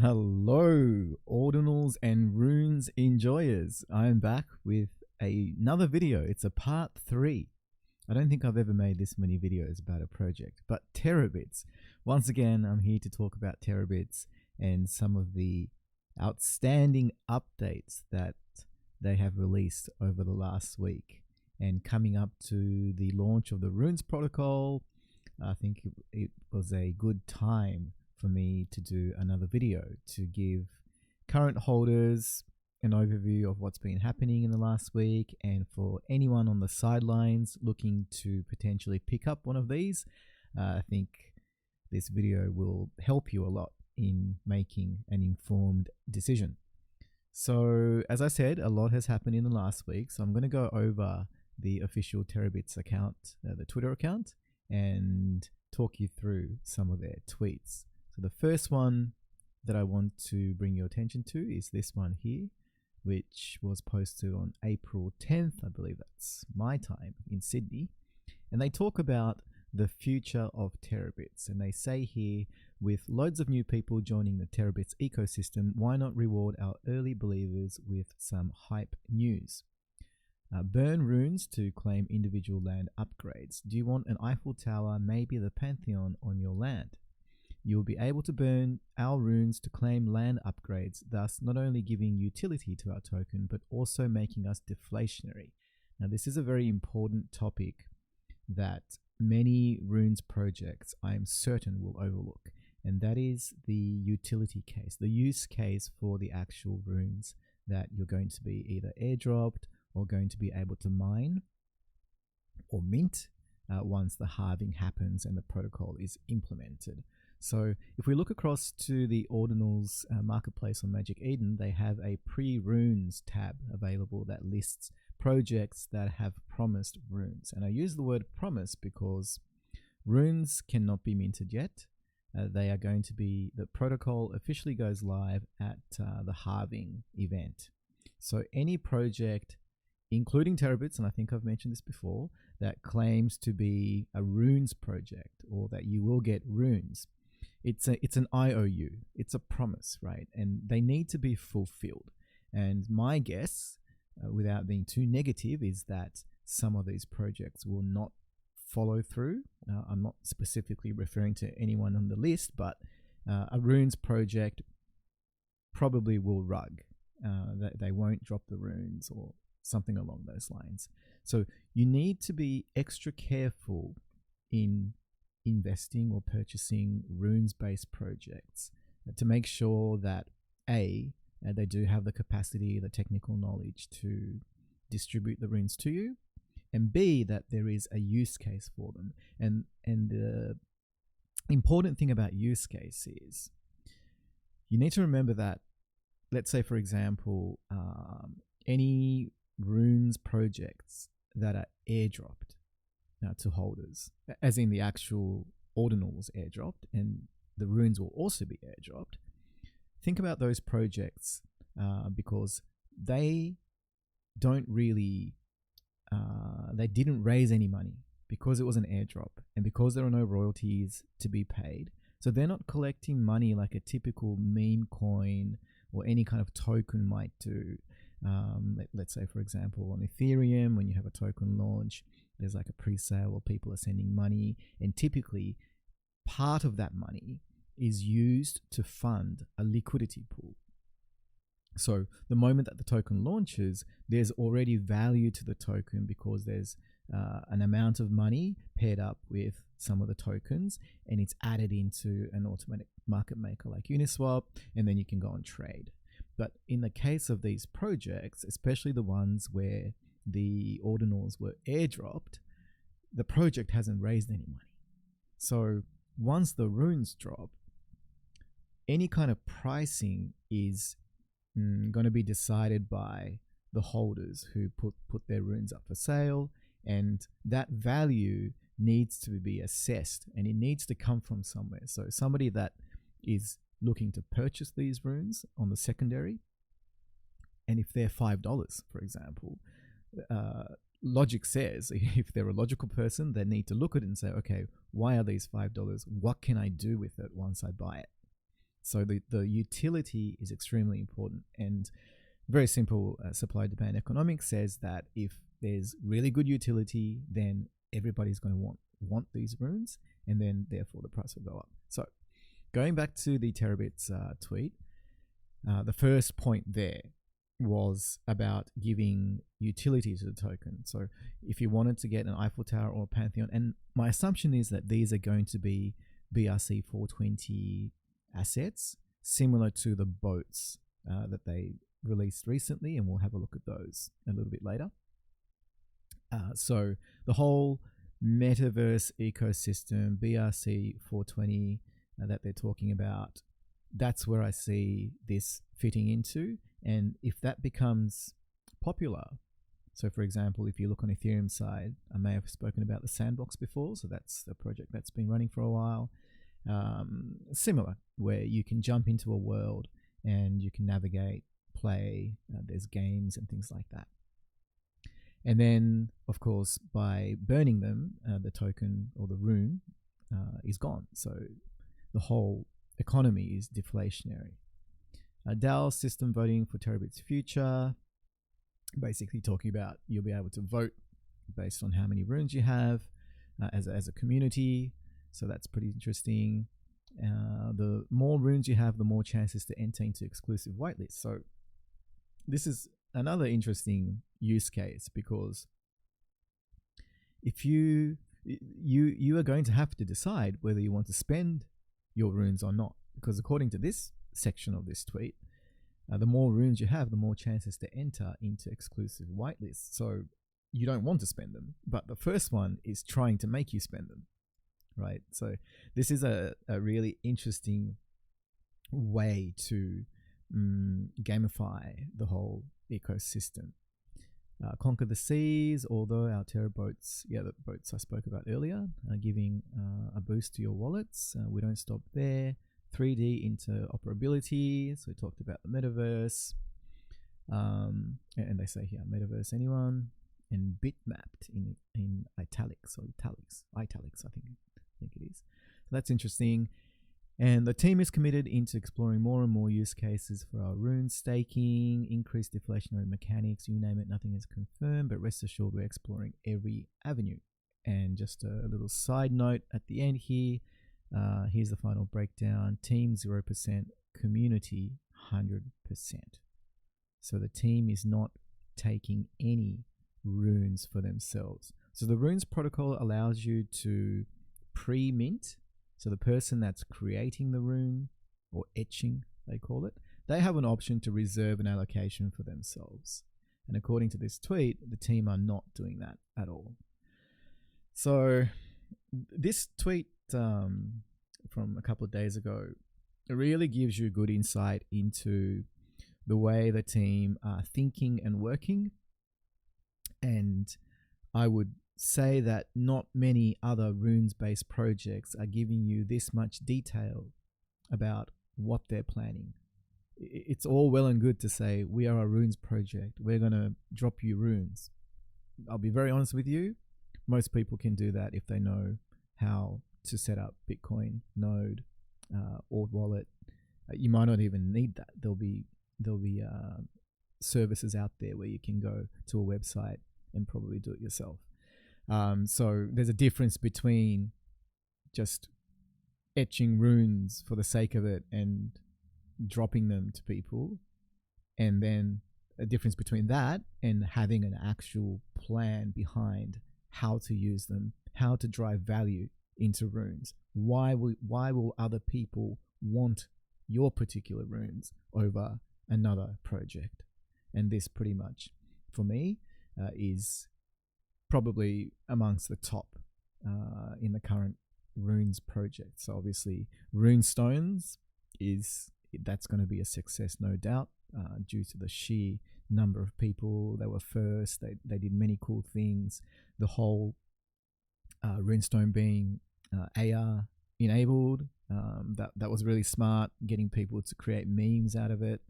Hello, Ordinals and Runes enjoyers. I am back with another video. It's a part 3. I don't think I've ever made this many videos about a project, but TerraBits. Once again, I'm here to talk about TerraBits and some of the outstanding updates that they have released over the last week. And coming up to the launch of the Runes protocol, I think it was a good time for me to do another video to give current holders an overview of what's been happening in the last week, and for anyone on the sidelines looking to potentially pick up one of these, I think this video will help you a lot in making an informed decision. So as I said, a lot has happened in the last week, so I'm going to go over the official TerraBits account, the Twitter account, and talk you through some of their tweets. So the first one that I want to bring your attention to is this one here, which was posted on April 10th, I believe that's my time, in Sydney. And they talk about the future of TerraBits. And they say here, with loads of new people joining the TerraBits ecosystem, why not reward our early believers with some hype news? Burn runes to claim individual land upgrades. Do you want an Eiffel Tower, maybe the Pantheon on your land? You will be able to burn our runes to claim land upgrades, thus not only giving utility to our token, but also making us deflationary. Now, this is a very important topic that many runes projects, I am certain, will overlook, and that is the utility case, the use case for the actual runes that you're going to be either airdropped or going to be able to mine or mint once the halving happens and the protocol is implemented. So if we look across to the Ordinals marketplace on Magic Eden, they have a pre-runes tab available that lists projects that have promised runes. And I use the word promise because runes cannot be minted yet. They are going to be, the protocol officially goes live at the halving event. So any project, including TerraBits, and I think I've mentioned this before, that claims to be a runes project or that you will get runes, it's an IOU, it's a promise, right? And they need to be fulfilled. And my guess, without being too negative, is that some of these projects will not follow through. I'm not specifically referring to anyone on the list, but a runes project probably will rug. They won't drop the runes or something along those lines. So you need to be extra careful in investing or purchasing runes-based projects to make sure that they do have the capacity, the technical knowledge to distribute the runes to you, and B, that there is a use case for them. And the important thing about use case is you need to remember that, let's say, for example, any runes projects that are airdropped to holders, as in the actual Ordinals airdropped, and the runes will also be airdropped. Think about those projects because they don't really, they didn't raise any money because it was an airdrop and because there are no royalties to be paid. So they're not collecting money like a typical meme coin or any kind of token might do. Let's say, for example, on Ethereum, when you have a token launch, there's like a pre-sale or people are sending money, and typically part of that money is used to fund a liquidity pool. So the moment that the token launches, there's already value to the token because there's an amount of money paired up with some of the tokens, and it's added into an automatic market maker like Uniswap, and then you can go and trade. But in the case of these projects, especially the ones where the Ordinals were airdropped, the project hasn't raised any money. So once the runes drop, any kind of pricing is going to be decided by the holders who put their runes up for sale, and that value needs to be assessed, and it needs to come from somewhere. So somebody that is looking to purchase these runes on the secondary, and if they're $5, for example, logic says, if they're a logical person, they need to look at it and say, okay, why are these $5? What can I do with it once I buy it? So the utility is extremely important, and very simple supply-demand economics says that if there's really good utility, then everybody's going to want these runes, and then therefore the price will go up. So going back to the TerraBits tweet, the first point there was about giving utility to the token. So if you wanted to get an Eiffel Tower or a Pantheon, and my assumption is that these are going to be BRC 420 assets, similar to the boats that they released recently, and we'll have a look at those a little bit later. So the whole metaverse ecosystem, BRC 420 that they're talking about, that's where I see this fitting into. And if that becomes popular, so for example, if you look on Ethereum side, I may have spoken about the sandbox before, so that's a project that's been running for a while. Similar, where you can jump into a world and you can navigate, play, there's games and things like that. And then, of course, by burning them, the token or the rune is gone. So the whole economy is deflationary. DAO system voting for TerraBits future, basically talking about you'll be able to vote based on how many runes you have as a community. So that's pretty interesting. The more runes you have, the more chances to enter into exclusive whitelists. So this is another interesting use case, because if you are going to have to decide whether you want to spend your runes or not, because according to this section of this tweet, the more runes you have, the more chances to enter into exclusive whitelists. So you don't want to spend them, but the first one is trying to make you spend them, right? So this is a really interesting way to gamify the whole ecosystem. Conquer the seas, although our Terra boats, the boats I spoke about earlier, are giving a boost to your wallets. We don't stop there. 3D interoperability, so we talked about the metaverse, and they say here, metaverse anyone, and bitmapped in italics, I think it is. So that's interesting. And the team is committed into exploring more and more use cases for our rune staking, increased deflationary mechanics, you name it, nothing is confirmed, but rest assured we're exploring every avenue. And just a little side note at the end here, here's the final breakdown. Team 0%, community 100%. So the team is not taking any runes for themselves. So the runes protocol allows you to pre-mint. So the person that's creating the rune, or etching they call it, they have an option to reserve an allocation for themselves. And according to this tweet, the team are not doing that at all. So this tweet from a couple of days ago, it really gives you good insight into the way the team are thinking and working. And I would say that not many other runes-based projects are giving you this much detail about what they're planning. It's all well and good to say, we are a runes project, we're going to drop you runes. I'll be very honest with you, most people can do that if they know how to set up Bitcoin node, Ord wallet. You might not even need that. There'll be services out there where you can go to a website and probably do it yourself. So there's a difference between just etching runes for the sake of it and dropping them to people, and then a difference between that and having an actual plan behind how to use them, how to drive value into runes. Why will other people want your particular runes over another project? And this pretty much, for me, is probably amongst the top in the current runes project. So obviously runestones that's going to be a success, no doubt, due to the sheer number of people. They were first, they did many cool things. The whole runestone being AR enabled, that was really smart, getting people to create memes out of it,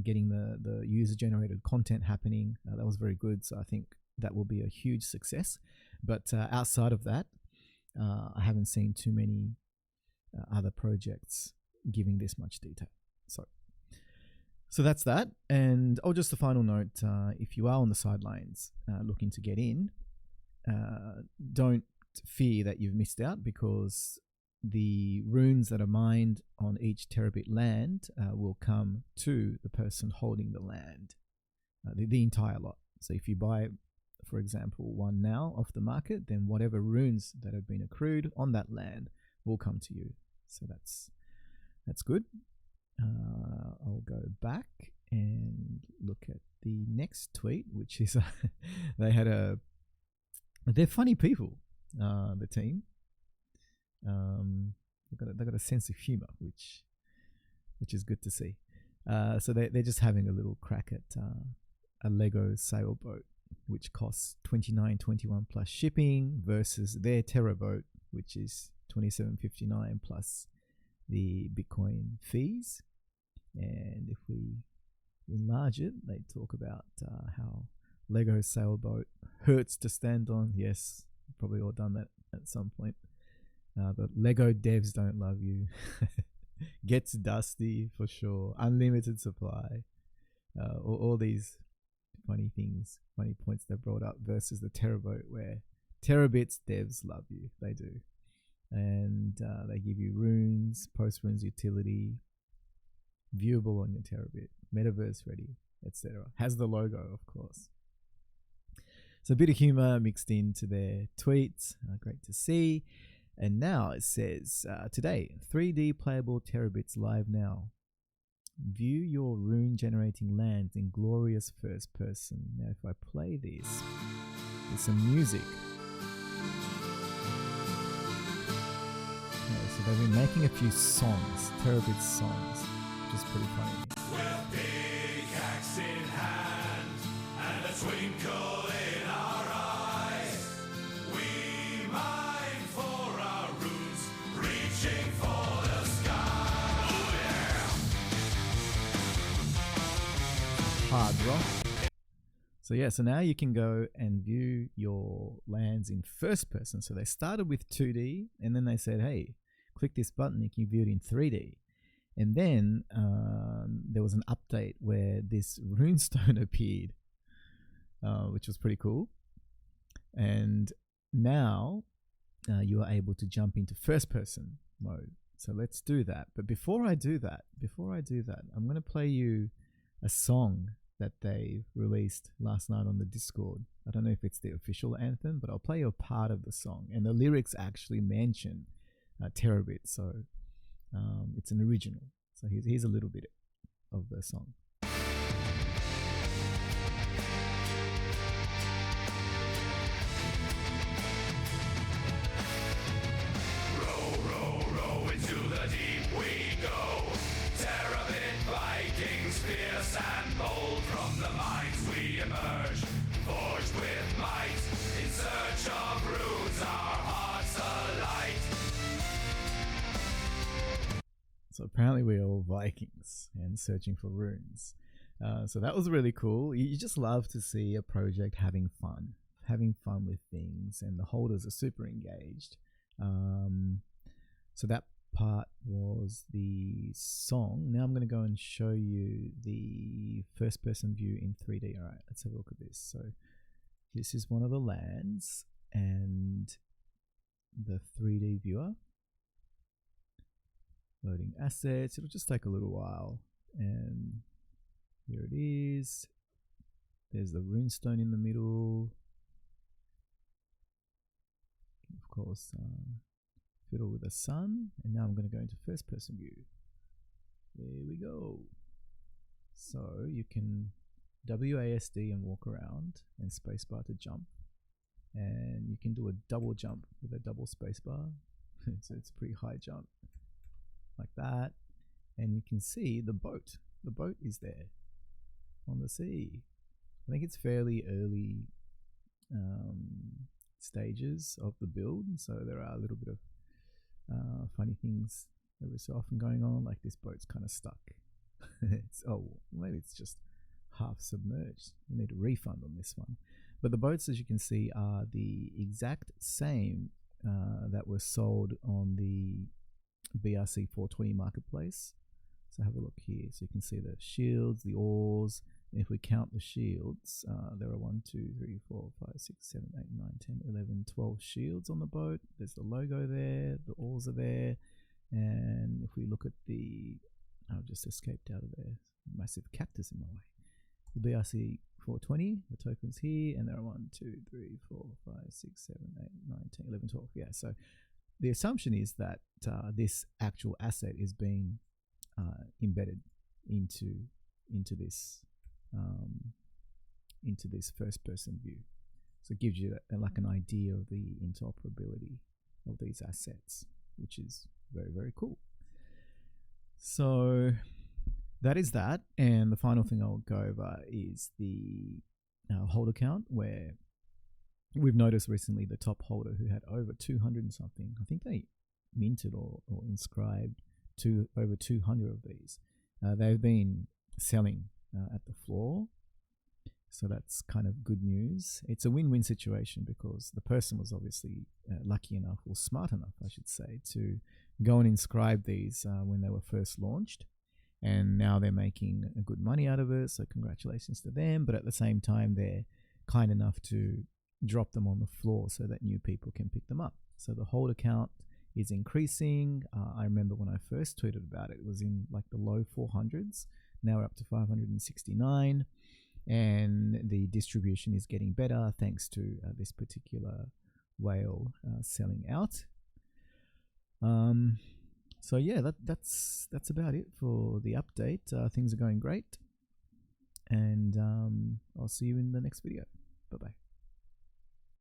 getting the user generated content happening. That was very good. So I think that will be a huge success. But outside of that, I haven't seen too many other projects giving this much detail. So that's that. And just a final note, if you are on the sidelines looking to get in, don't fear that you've missed out, because the runes that are mined on each terabit land will come to the person holding the land, the entire lot. So if you buy, for example, one now off the market, then whatever runes that have been accrued on that land will come to you. So that's good. I'll go back and look at the next tweet, which is they're funny people, the team. They got a sense of humor, which is good to see. So they're just having a little crack at a Lego sailboat, which costs $29.21 plus shipping, versus their Terra boat, which is $27.59 plus the Bitcoin fees. And if we enlarge it, they talk about how Lego sailboat hurts to stand on. Yes, probably all done that at some point. But Lego devs don't love you. Gets dusty for sure. Unlimited supply. All these funny things, funny points they brought up, versus the TerraBoat, where TerraBits devs love you. They do. And they give you runes, post runes utility, viewable on your terabit, metaverse ready, etc. Has the logo, of course. So a bit of humor mixed into their tweets. Great to see. And now it says, today, 3D playable terabits live now. View your rune generating lands in glorious first person. Now if I play this with some music. So they've been making a few songs, terabit songs, which is pretty funny. With big axe in hand and a twinkle in our eyes, we mine for our runes, reaching for the sky. Oh yeah! Hard rock. So now you can go and view your lands in first person. So they started with 2D, and then they said, hey, click this button, you can view it in 3D. And then there was an update where this runestone appeared, which was pretty cool. And now you are able to jump into first person mode. So let's do that. But before I do that, I'm going to play you a song that they released last night on the Discord. I don't know if it's the official anthem, but I'll play you a part of the song. And the lyrics actually mention TerraBits, so it's an original. So here's a little bit of the song. Row, row, row into the deep we go. Terabit Vikings, fierce and bold. From the mines we emerge, forged with might. In search of runes, our hearts alight. So apparently we're all Vikings and searching for runes. So that was really cool. You just love to see a project having fun with things, and the holders are super engaged. So that part was the song. Now I'm going to go and show you the first person view in 3D. All right, let's have a look at this. So this is one of the lands and the 3D viewer. Loading assets. It'll just take a little while. And here it is. There's the runestone in the middle. Of course, fiddle with the sun. And now I'm going to go into first person view. There we go. So you can WASD and walk around, and spacebar to jump. And you can do a double jump with a double spacebar. So it's a pretty high jump. Like that, and you can see the boat. The boat is there on the sea. I think it's fairly early stages of the build, so there are a little bit of funny things every so often going on, like this boat's kind of stuck. Maybe it's just half submerged. We need a refund on this one. But the boats, as you can see, are the exact same that were sold on the BRC 420 marketplace. So have a look here. So you can see the shields, the ores. And if we count the shields, there are 1, 2, 3, 4, 5, 6, 7, 8, 9, 10, 11, 12 shields on the boat. There's the logo there. The ores are there. And if we look at the, I've just escaped out of there. Massive cactus in my way. The BRC 420, the tokens here, and there are 1, 2, 3, 4, 5, 6, 7, 8, 9, 10, 11, 12. Yeah, so the assumption is that this actual asset is being embedded into this first person view. So it gives you like an idea of the interoperability of these assets, which is very, very cool. So that is that. And the final thing I'll go over is the holder count, where we've noticed recently the top holder who had over 200 and something, I think they minted or inscribed to over 200 of these. They've been selling at the floor. So that's kind of good news. It's a win-win situation because the person was obviously lucky enough, or smart enough, I should say, to go and inscribe these when they were first launched. And now they're making good money out of it. So congratulations to them. But at the same time, they're kind enough to drop them on the floor so that new people can pick them up. So the holder count is increasing. I remember when I first tweeted about it, it was in like the low 400s. Now we're up to 569. And the distribution is getting better thanks to this particular whale selling out. So yeah, that's about it for the update. Things are going great, and I'll see you in the next video. Bye bye.